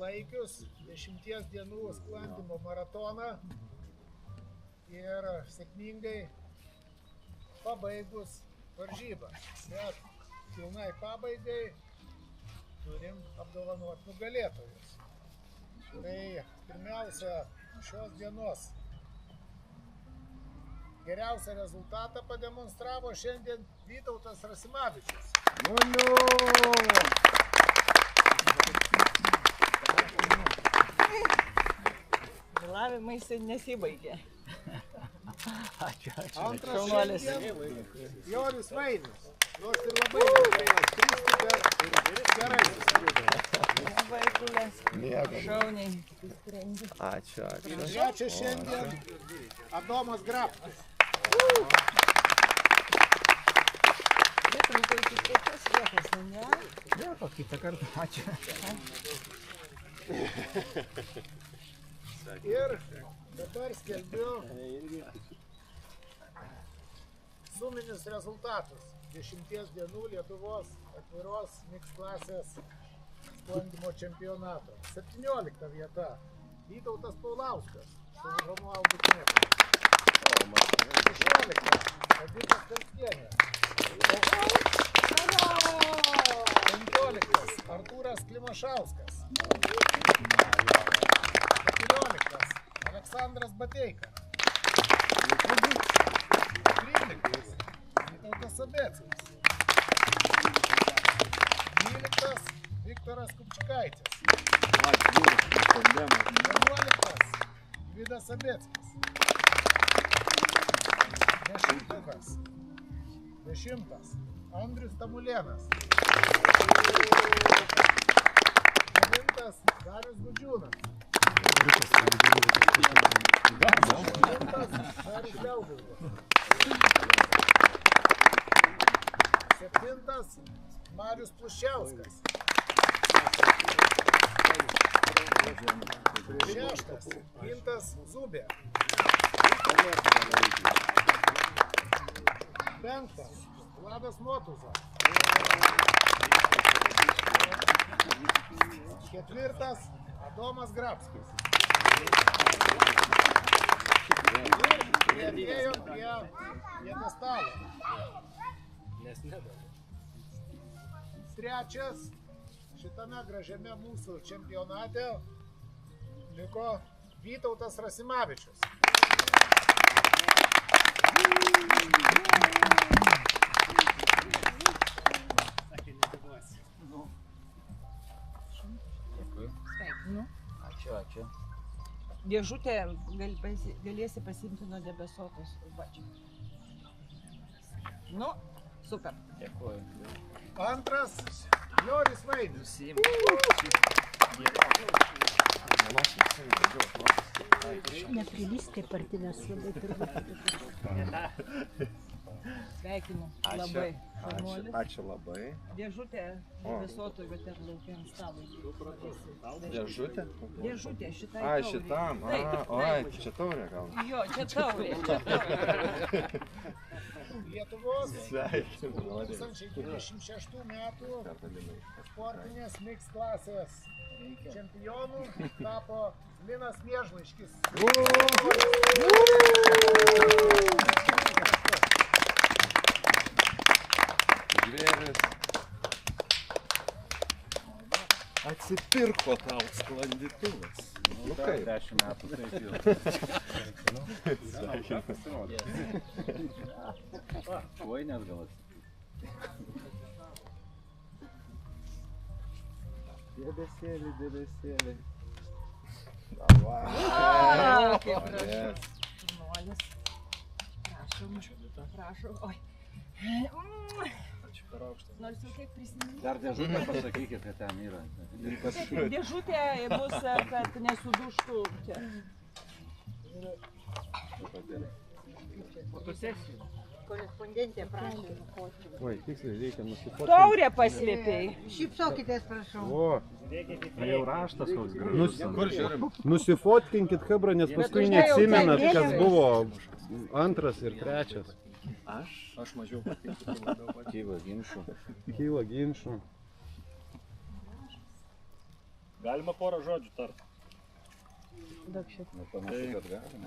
pabaigius 10 dienų sklandymo maratoną ir sėkmingai pabaigus varžybas. Bet pilnai pabaigai turim apdovanoti nugalėtojus. Tai pirmiausia, šios dienos geriausią rezultatą pademonstravo šiandien Vytautas Rasimavičius. Vėlavimai nesibaigė. Ačiū. Antras šiandien Joris Vainis. Nors ir labai skristi, bet gerai susivedė. Labai kulės. Šauniai. Ačiū. Trečias šiandien Adomas Grabkas. Trumpai tik kitas vietas, ne? Dėko, kitą kartą. Ačiū. Ir dabar skelbiu suminius rezultatus 10 dienų Lietuvos atviros mix klasės sklandymo čempionato. 17 vieta Vytautas Paulauskas su Romualdu Kniepu. 16 Edita Skanskienė. 15 Artūras Klimašauskas. 14 Aleksandras Bateika. 13 Vytautas Sabeckis. 12 Viktoras Kupčikaitis. 11 Vidas Sabeckis. 10 Andrius Tamulėnas. 9 Darius Gudžiūnas. 10 Darius Liaugirdas. 7 Marius Pluščiauskas. 6 Gintas Zubė. 5 Vladas Motuza. 4 Adomas Grabskis. Ir atėjom prie pjedestalo. Trečias šitame gražiame mūsų čempionate liko Vytautas Rasimavičius. Sveikinu. Ačiū. Dėžutę galėsi pasiimti nuo debesuotos. Nu, super. Dėkuoju. Antras Joris Vainis. Neprilysk kaip partinės labai turbūt. Sveikinu. Labai. Šaunuolis. Ačiū labai. Dėžutė debesuotų, bet ir laukia ant stalo. Dėžutė? Dėžutė šitai Ai, taurei. šitam. Taip, Oi, čia taurė gal. Jo, čia taurė. Lietuvos Sveikinu. 2026 metų sportinės mix klasės čempionų tapo Linas Miežlaiškis. Žvėris. Atsipirko tau sklandytuvas. Nu kaip? 10 metų taip jau. Vainas gal Debesėlį. Kaip gražu. Šaunuolis. Prašom. Oi. Ačiū per aukštą. Nors jau kiek prisiminti. Dar dėžutę pasakykit, kad ten yra. Dėžutė bus, kad nesuduštų čia. Fotosesija. Korespondentė prašė. Oi, tiksliai reikia nusifotkinti. Taurę paslėpėjai. Šypsokitės, prašau. O, Jau raštas koks gražus. kur žiūrim? Nusifotkinkit, Hebra, nes paskui neatsimenat, kas buvo antras ir trečias. Aš mažiau patikti. Kyla ginčų. Kyla ginčų. Galima porą žodžių tart. Daug šiek Panašu, kad galima.